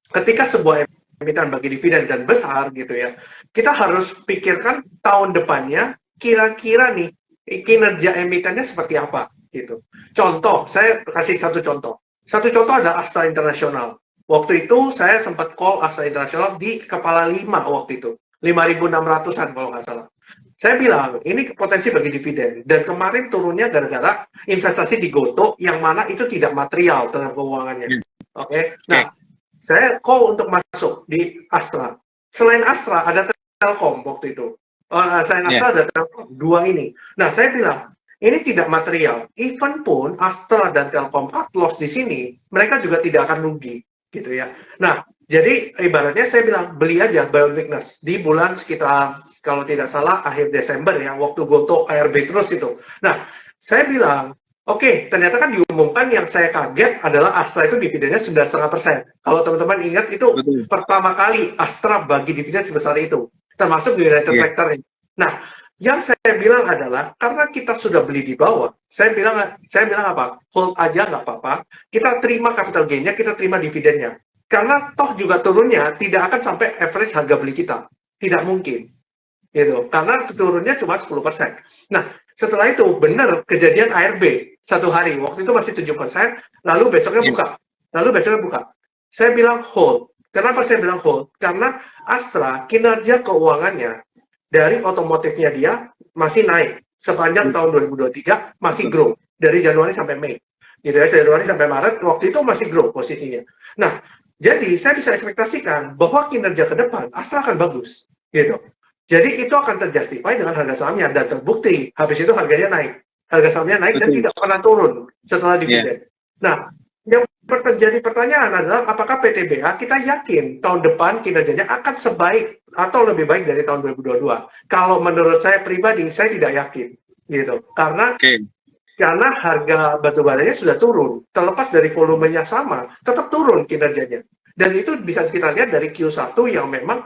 Ketika sebuah emiten bagi dividen dan besar gitu ya, kita harus pikirkan tahun depannya kira-kira nih kinerja emitennya seperti apa gitu. Contoh, saya kasih satu contoh. Satu contoh adalah Astra International. Waktu itu saya sempat call Astra International di kepala 5 waktu itu. 5.600-an kalau nggak salah. Saya bilang, ini potensi bagi dividen. Dan kemarin turunnya gara-gara investasi di Gotoh yang mana itu tidak material dengan keuangannya. Oke. Nah, saya call untuk masuk di Astra. Selain Astra, ada Telkom waktu itu. Selain Astra ada Telkom, dua ini. Nah, saya bilang, ini tidak material. Even pun Astra dan Telkom cut loss di sini, mereka juga tidak akan rugi, gitu ya. Nah, jadi ibaratnya saya bilang beli aja Bioweakness di bulan sekitar kalau tidak salah akhir Desember ya, waktu Gotoh ARB terus itu. Nah, saya bilang, oke, ternyata kan diumumkan yang saya kaget adalah Astra itu dividennya 9,5%. Kalau teman-teman ingat itu pertama kali Astra bagi dividen sebesar itu, termasuk United Tractor ini. Nah, yang saya bilang adalah karena kita sudah beli di bawah, saya bilang apa? Hold aja nggak apa-apa. Kita terima capital gain-nya, kita terima dividennya. Karena toh juga turunnya tidak akan sampai average harga beli kita. Tidak mungkin. Gitu. Karena turunnya cuma 10%. Nah, setelah itu benar kejadian ARB satu hari. Waktu itu masih 7%, lalu besoknya buka. Saya bilang hold. Kenapa saya bilang hold? Karena Astra kinerja keuangannya dari otomotifnya dia masih naik. Sepanjang tahun 2023 masih grow. Dari Januari sampai Mei. Gitu ya, Januari sampai Maret, waktu itu masih grow posisinya. Nah, jadi saya bisa ekspektasikan bahwa kinerja ke depan Astra akan bagus, gitu. Jadi itu akan terjustify dengan harga sahamnya dan terbukti habis itu harganya naik, harga sahamnya naik dan tidak pernah turun setelah dividen. Nah, yang terjadi pertanyaan adalah apakah PTBA kita yakin tahun depan kinerjanya akan sebaik atau lebih baik dari tahun 2022? Kalau menurut saya pribadi saya tidak yakin, gitu. Karena harga batubaranya sudah turun, terlepas dari volumenya sama, tetap turun kinerjanya. Dan itu bisa kita lihat dari Q1 yang memang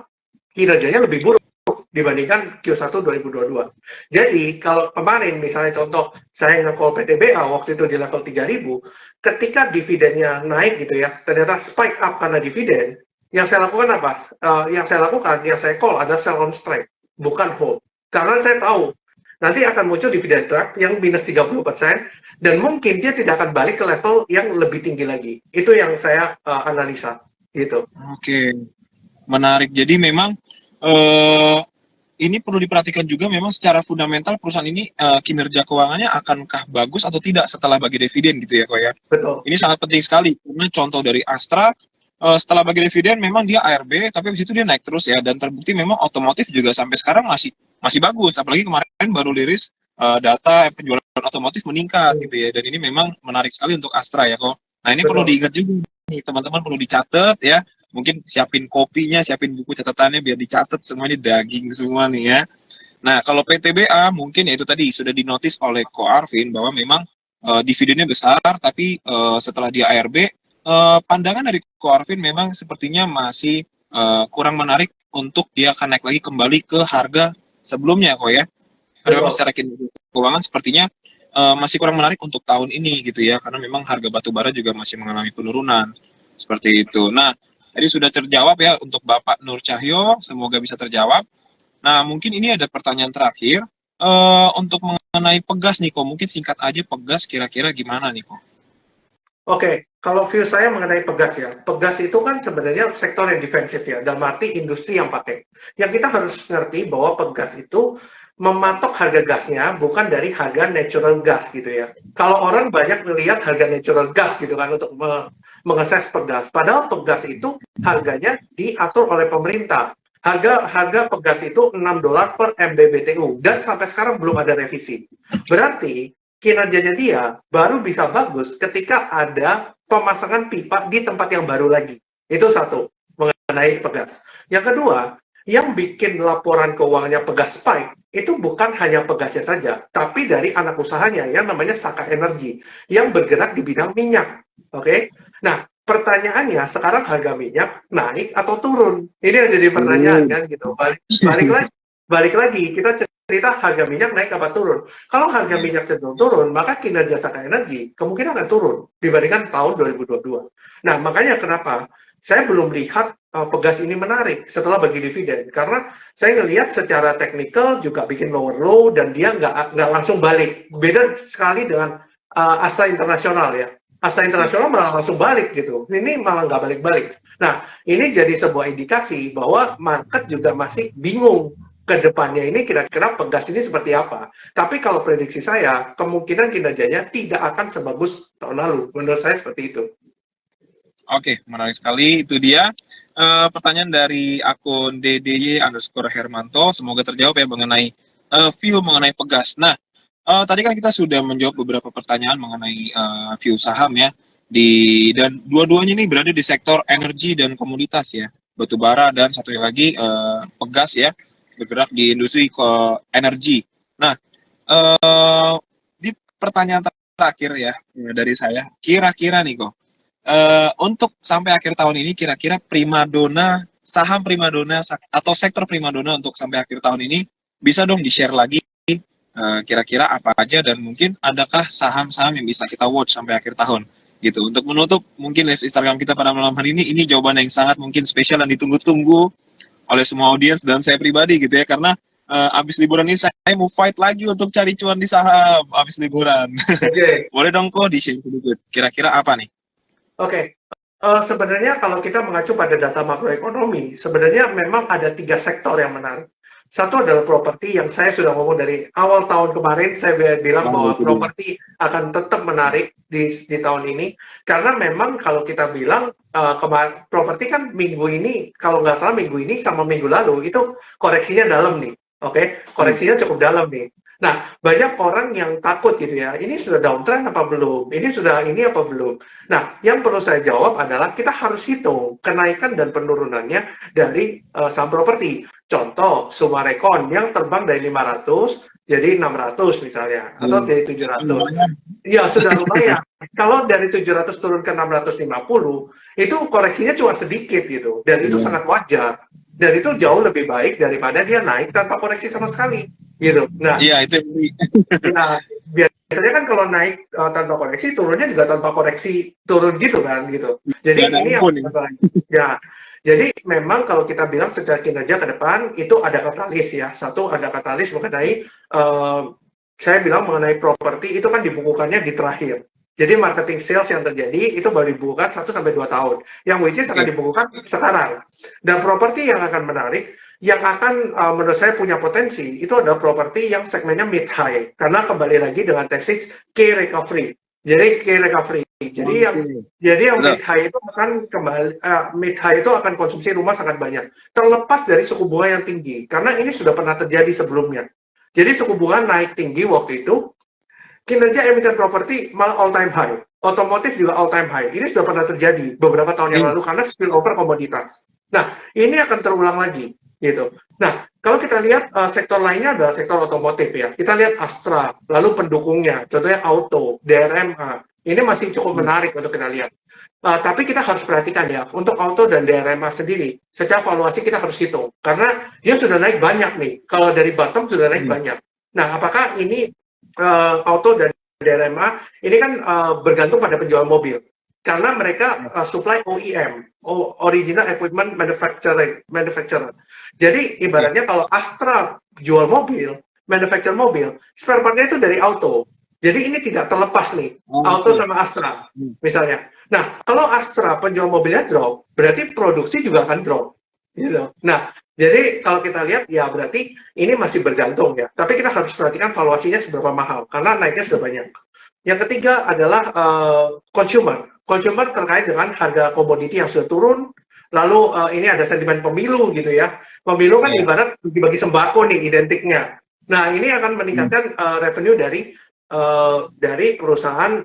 kinerjanya lebih buruk dibandingkan Q1 2022. Jadi, kalau kemarin misalnya contoh, saya nge-call PTBA waktu itu di level 3.000, ketika dividennya naik gitu ya, ternyata spike up karena dividen, yang saya lakukan apa? Yang saya call ada sell on strike, bukan hold. Karena saya tahu nanti akan muncul dividen trap yang minus 30%, dan mungkin dia tidak akan balik ke level yang lebih tinggi lagi. Itu yang saya analisa, gitu. Oke, menarik. Jadi memang ini perlu diperhatikan juga memang secara fundamental perusahaan ini kinerja keuangannya akankah bagus atau tidak setelah bagi dividen gitu ya kok ya. Betul. Ini sangat penting sekali. Karena contoh dari Astra, setelah bagi dividen memang dia ARB, tapi habis itu dia naik terus ya, dan terbukti memang otomotif juga sampai sekarang masih bagus, apalagi kemarin baru liris data penjualan otomotif meningkat gitu ya, dan ini memang menarik sekali untuk Astra ya kok. Nah ini perlu diingat juga nih teman-teman, perlu dicatat ya, mungkin siapin kopinya, siapin buku catatannya biar dicatat semua, ini daging semua nih ya. Nah kalau PTBA mungkin ya itu tadi sudah dinotis oleh Ko Arvin bahwa memang dividennya besar, tapi setelah dia ARB, pandangan dari Ko Arvin memang sepertinya masih kurang menarik untuk dia akan naik lagi kembali ke harga sebelumnya kok ya. Karena memang secara keuangan sepertinya masih kurang menarik untuk tahun ini gitu ya, karena memang harga batu bara juga masih mengalami penurunan seperti itu. Nah, tadi sudah terjawab ya untuk Bapak Nur Cahyo, semoga bisa terjawab. Nah, mungkin ini ada pertanyaan terakhir untuk mengenai Pegas nih kok, mungkin singkat aja Pegas kira-kira gimana nih kok? Oke, kalau view saya mengenai Pegas ya, Pegas itu kan sebenarnya sektor yang defensif ya, dalam arti industri yang pakai. Yang kita harus ngerti bahwa Pegas itu mematok harga gasnya bukan dari harga natural gas gitu ya. Kalau orang banyak melihat harga natural gas gitu kan untuk mengakses Pegas, padahal Pegas itu harganya diatur oleh pemerintah. Harga Pegas itu $6 per MMBTU dan sampai sekarang belum ada revisi. Berarti kinerjanya dia baru bisa bagus ketika ada pemasangan pipa di tempat yang baru lagi. Itu satu, mengenai Pegas. Yang kedua, yang bikin laporan keuangannya Pegas spike, itu bukan hanya Pegasnya saja, tapi dari anak usahanya yang namanya Saka Energy, yang bergerak di bidang minyak. Oke? Nah, pertanyaannya, sekarang harga minyak naik atau turun? Ini yang jadi pertanyaan kan, gitu. Balik lagi, kita cerita harga minyak naik apa turun. Kalau harga minyak cenderung turun, maka kinerja Saka Energy kemungkinan akan turun dibandingkan tahun 2022. Nah, makanya kenapa saya belum lihat Pegas ini menarik setelah bagi dividen, karena saya ngelihat secara teknikal juga bikin lower low dan dia nggak langsung balik. Beda sekali dengan Astra Internasional ya. Astra Internasional malah langsung balik gitu. Ini malah nggak balik-balik. Nah, ini jadi sebuah indikasi bahwa market juga masih bingung ke depannya ini kira-kira Pegas ini seperti apa. Tapi kalau prediksi saya, kemungkinan kinerjanya tidak akan sebagus tahun lalu. Menurut saya seperti itu. Oke, menarik sekali. Itu dia pertanyaan dari akun DDY_Hermanto. Semoga terjawab ya mengenai view mengenai Pegas. Nah, tadi kan kita sudah menjawab beberapa pertanyaan mengenai view saham ya. Dan dua-duanya ini berada di sektor energi dan komoditas ya. Batu bara dan satu lagi Pegas ya, bergerak di industri energi. Nah, di pertanyaan terakhir ya dari saya, kira-kira nih kok, untuk sampai akhir tahun ini kira-kira saham primadona atau sektor primadona untuk sampai akhir tahun ini bisa dong di-share lagi kira-kira apa aja dan mungkin adakah saham-saham yang bisa kita watch sampai akhir tahun gitu. Untuk menutup mungkin live Instagram kita pada malam hari ini jawaban yang sangat mungkin spesial dan ditunggu-tunggu oleh semua audiens dan saya pribadi gitu ya, karena abis liburan ini saya mau fight lagi untuk cari cuan di saham abis liburan. Oke. Boleh dong kok di-share sedikit kira-kira apa nih? Oke, sebenarnya kalau kita mengacu pada data makroekonomi, sebenarnya memang ada 3 sektor yang menarik. Satu adalah properti yang saya sudah ngomong dari awal tahun kemarin, saya bilang bahwa properti akan tetap menarik di tahun ini, karena memang kalau kita bilang properti kan minggu ini, kalau nggak salah minggu ini sama minggu lalu, itu koreksinya dalam nih, oke? Koreksinya cukup dalam nih. Nah, banyak orang yang takut gitu ya, ini sudah downtrend apa belum? Ini sudah ini apa belum? Nah, yang perlu saya jawab adalah kita harus hitung kenaikan dan penurunannya dari saham properti. Contoh, Sumarekon yang terbang dari 500 jadi 600 misalnya, atau dari 700. Ya, sudah lumayan. Kalau dari 700 turun ke 650, itu koreksinya cuma sedikit gitu, dan itu sangat wajar. Dan itu jauh lebih baik daripada dia naik tanpa koreksi sama sekali. Gitu. Nah, iya itu. Nah, biasanya kan kalau naik tanpa koreksi, turunnya juga tanpa koreksi turun gitu kan, gitu. Jadi ini yang ya. Jadi memang kalau kita bilang secara kinerja ke depan itu ada katalis ya. Satu ada katalis mengenai saya bilang mengenai properti itu kan dibukukannya di terakhir. Jadi marketing sales yang terjadi itu baru dibukukan 1 sampai 2 tahun. Yang which is akan dibukukan sekarang. Dan properti yang akan menarik yang akan menurut saya punya potensi itu adalah properti yang segmennya mid high, karena kembali lagi dengan tesis K recovery. Jadi K recovery. Jadi yang mid high itu akan kembali mid high itu akan konsumsi rumah sangat banyak. Terlepas dari suku bunga yang tinggi, karena ini sudah pernah terjadi sebelumnya. Jadi suku bunga naik tinggi waktu itu, kinerja emiten properti malah all time high. Otomotif juga all time high. Ini sudah pernah terjadi beberapa tahun yang lalu karena spillover komoditas. Nah, ini akan terulang lagi. Gitu. Nah, kalau kita lihat sektor lainnya adalah sektor otomotif ya. Kita lihat Astra, lalu pendukungnya, contohnya Auto, DRMA. Ini masih cukup menarik untuk kita lihat. Tapi kita harus perhatikan ya, untuk Auto dan DRMA sendiri, secara valuasi kita harus hitung. Karena dia sudah naik banyak nih. Kalau dari bottom sudah naik banyak. Nah, apakah ini Auto dan DRMA, ini kan bergantung pada penjualan mobil. Karena mereka supply OEM, Original Equipment Manufacturer. Jadi ibaratnya kalau Astra jual mobil, manufacture mobil, spare part-nya itu dari Auto. Jadi ini tidak terlepas nih, Auto sama Astra misalnya. Nah, kalau Astra penjual mobilnya drop, berarti produksi juga akan drop. Gitu. Nah, jadi kalau kita lihat ya berarti ini masih bergantung ya. Tapi kita harus perhatikan valuasinya seberapa mahal, karena naiknya sudah banyak. Yang ketiga adalah consumer. Consumer terkait dengan harga komoditi yang sudah turun, lalu ini ada sentimen pemilu gitu ya. Pemilu kan ibarat bagi sembako nih identiknya. Nah, ini akan meningkatkan revenue dari perusahaan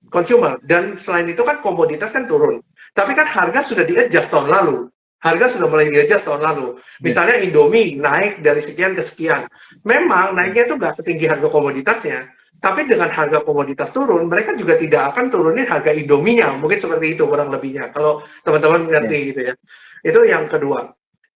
consumer. Dan selain itu kan komoditas kan turun. Tapi kan harga sudah di-adjust tahun lalu. Harga sudah mulai di-adjust tahun lalu. Misalnya Indomie naik dari sekian ke sekian. Memang naiknya itu nggak setinggi harga komoditasnya. Tapi dengan harga komoditas turun, mereka juga tidak akan turunin harga Indominya. Mungkin seperti itu kurang lebihnya. Kalau teman-teman ngerti gitu ya. Itu yang kedua.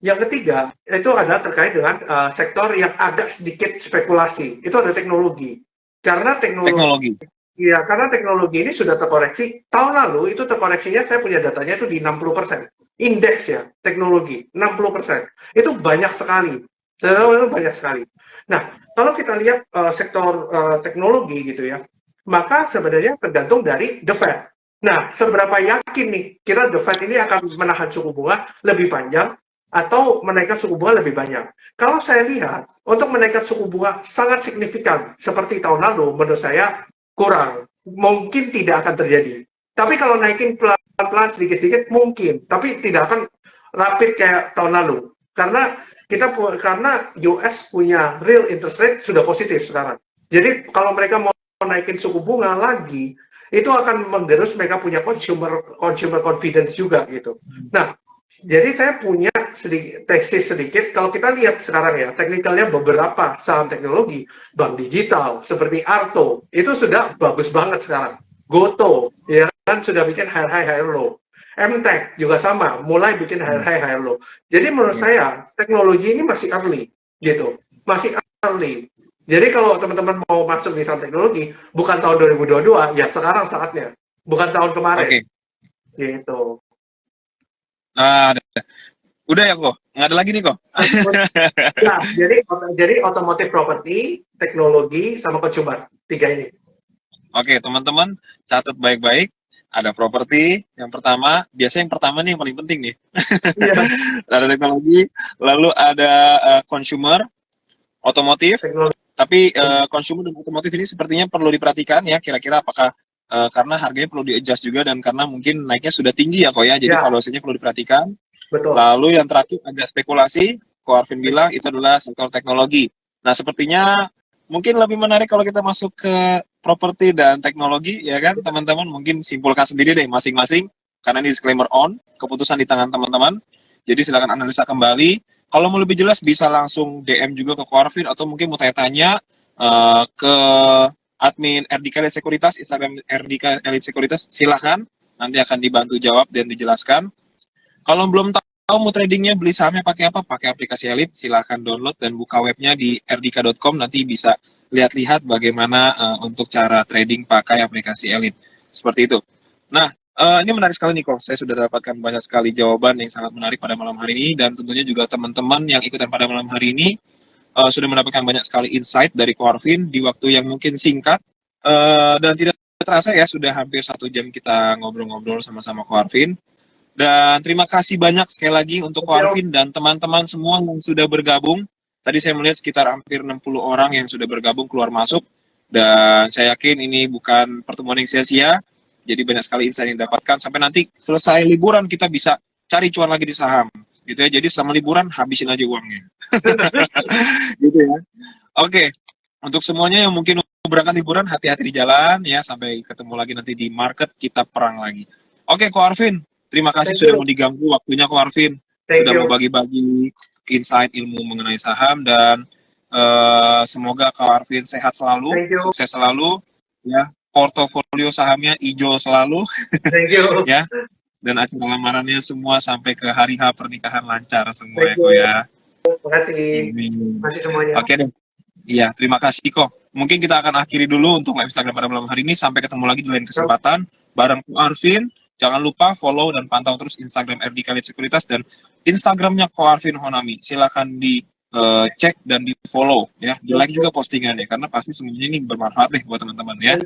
Yang ketiga, itu adalah terkait dengan sektor yang agak sedikit spekulasi. Itu ada teknologi. Karena teknologi Iya, karena teknologi ini sudah terkoreksi. Tahun lalu itu terkoreksinya saya punya datanya itu di 60%. Indeks ya, teknologi 60%. Itu banyak sekali. Itu banyak sekali. Nah, kalau kita lihat sektor teknologi gitu ya, maka sebenarnya tergantung dari The Fed. Nah, seberapa yakin nih kira The Fed ini akan menahan suku bunga lebih panjang atau menaikkan suku bunga lebih banyak? Kalau saya lihat, untuk menaikkan suku bunga sangat signifikan seperti tahun lalu, menurut saya kurang, mungkin tidak akan terjadi. Tapi kalau naikin pelan-pelan sedikit-sedikit mungkin, tapi tidak akan rapid kayak tahun lalu. Karena US punya real interest rate sudah positif sekarang. Jadi kalau mereka mau naikin suku bunga lagi, itu akan menggerus mereka punya consumer confidence juga gitu. Nah, jadi saya punya tesis sedikit, kalau kita lihat sekarang ya, teknikalnya beberapa saham teknologi, bank digital, seperti Arto, itu sudah bagus banget sekarang. Goto, ya kan, sudah bikin higher high, higher low. MTech juga sama, mulai bikin higher high, higher low. Jadi menurut saya, teknologi ini masih early, gitu. Masih early. Jadi kalau teman-teman mau masuk di saham teknologi, bukan tahun 2022, ya sekarang saatnya. Bukan tahun kemarin. Oke. Gitu. Nah, udah ya kok, nggak ada lagi nih kok. Nah, jadi otomotif properti, teknologi, sama consumer. 3 ini. Oke, teman-teman, catat baik-baik. Ada properti, yang pertama, biasanya yang pertama nih yang paling penting nih. Iya, Ada teknologi, lalu ada consumer, otomotif, teknologi. tapi consumer dan otomotif ini sepertinya perlu diperhatikan ya, kira-kira apakah karena harganya perlu di-adjust juga dan karena mungkin naiknya sudah tinggi ya kok ya, jadi Ya, valuasinya perlu diperhatikan. betul. Lalu yang terakhir agak spekulasi, Ko Arvin bilang itu adalah sektor teknologi. Nah, sepertinya mungkin lebih menarik kalau kita masuk ke properti dan teknologi, ya kan, teman-teman? Mungkin simpulkan sendiri deh masing-masing, karena ini disclaimer on, keputusan di tangan teman-teman. Jadi silakan analisa kembali. Kalau mau lebih jelas bisa langsung DM juga ke Ko Arvin atau mungkin mau tanya-tanya ke admin RDK Elite Sekuritas, Instagram RDK Elite Sekuritas, silahkan. Nanti akan dibantu jawab dan dijelaskan. Kalau belum tahu mau tradingnya beli sahamnya pakai apa? Pakai aplikasi Elite, silahkan download dan buka webnya di rdk.com, nanti bisa lihat-lihat bagaimana untuk cara trading pakai aplikasi Elite. Seperti itu. Nah, ini menarik sekali nih kok. Saya sudah dapatkan banyak sekali jawaban yang sangat menarik pada malam hari ini dan tentunya juga teman-teman yang ikutan pada malam hari ini sudah mendapatkan banyak sekali insight dari Ko Arvin di waktu yang mungkin singkat dan tidak terasa ya sudah hampir 1 jam kita ngobrol-ngobrol sama-sama Ko Arvin. Dan terima kasih banyak sekali lagi untuk Ko Arvin dan teman-teman semua yang sudah bergabung. Tadi saya melihat sekitar hampir 60 orang yang sudah bergabung keluar masuk. Dan saya yakin ini bukan pertemuan yang sia-sia. Jadi banyak sekali insight yang didapatkan. Sampai nanti selesai liburan kita bisa cari cuan lagi di saham. Gitu ya. Jadi selama liburan habisin aja uangnya. Gitu ya. Oke. Untuk semuanya yang mungkin berangkat liburan, hati-hati di jalan ya. Sampai ketemu lagi nanti di market, kita perang lagi. Oke, Ko Arvin. Terima kasih sudah mau diganggu waktunya Ko Arvin. Sudah mau bagi-bagi insight ilmu mengenai saham dan semoga Ko Arvin sehat selalu, sukses selalu ya. Portofolio sahamnya hijau selalu. Thank you. Ya. Dan acara lamarannya semua sampai ke hari H pernikahan lancar semua ya Ko ya. Terima kasih. Terima kasih semuanya. Oke deh. Iya, terima kasih Ko. Mungkin kita akan akhiri dulu untuk live Instagram pada malam hari ini. Sampai ketemu lagi di lain kesempatan bareng Ko Arvin. Jangan lupa follow dan pantau terus Instagram RDK Elite Sekuritas dan Instagramnya Ko Arvin Honami. Silakan dicek dan di follow ya, di like juga postingannya karena pasti semuanya ini bermanfaat deh buat teman-teman ya.